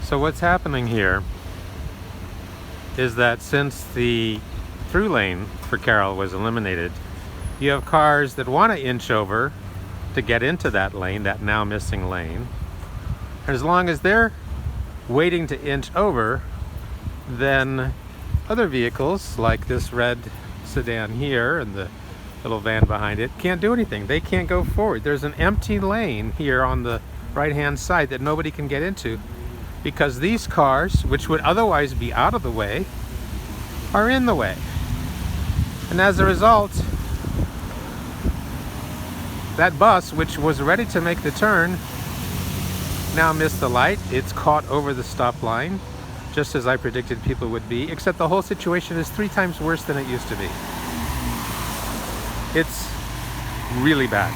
So what's happening here is that since the through lane for Carroll was eliminated, you have cars that want to inch over to get into that lane, that now missing lane. And as long as they're waiting to inch over, then other vehicles like this red sedan here and the little van behind it can't do anything. They can't go forward. There's an empty lane here on the right-hand side that nobody can get into because these cars, which would otherwise be out of the way, are in the way. And as a result, that bus, which was ready to make the turn, now missed the light. It's caught over the stop line, just as I predicted people would be, except the whole situation is 3 times worse than it used to be. It's really bad.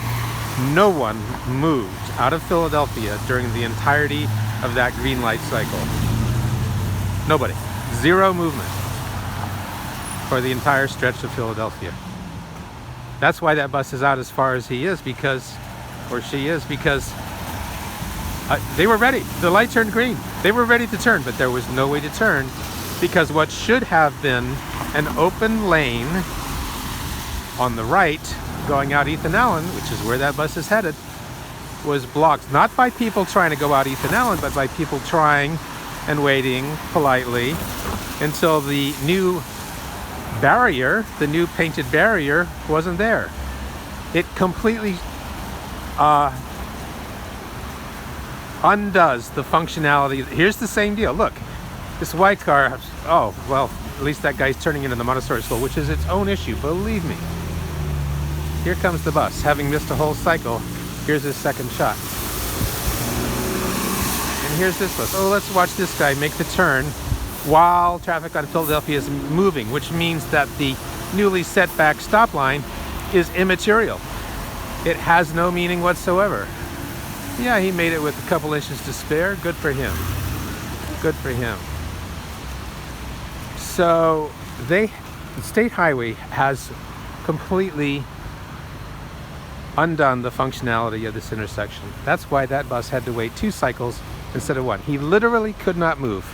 No one moved out of Philadelphia during the entirety of that green light cycle. Nobody. 0 movement for the entire stretch of Philadelphia. That's why that bus is out as far as he is, because, or she is, because they were ready. The light turned green. They were ready to turn, but there was no way to turn because what should have been an open lane on the right going out Ethan Allen, which is where that bus is headed, was blocked, not by people trying to go out Ethan Allen, but by people trying and waiting politely until the new barrier, the new painted barrier, wasn't there. It completely undoes the functionality. Here's the same deal. Look, this white car, oh, well, at least that guy's turning into the Montessori school, which is its own issue, believe me. Here comes the bus. Having missed a whole cycle, here's his second shot. And here's this bus. Oh, let's watch this guy make the turn while traffic on Philadelphia is moving, which means that the newly set back stop line is immaterial. It has no meaning whatsoever. Yeah, he made it with a couple inches to spare. Good for him. Good for him. So the state highway has completely undone the functionality of this intersection. That's why that bus had to wait 2 cycles instead of 1. He literally could not move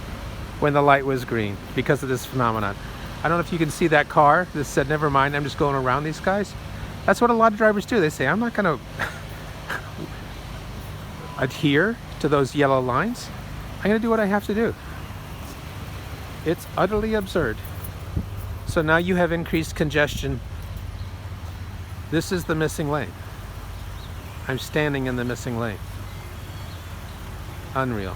when the light was green because of this phenomenon. I don't know if you can see that car that said, never mind, I'm just going around these guys. That's what a lot of drivers do. They say, I'm not going to adhere to those yellow lines. I'm going to do what I have to do. It's utterly absurd. So now you have increased congestion. This is the missing lane. I'm standing in the missing lane. Unreal.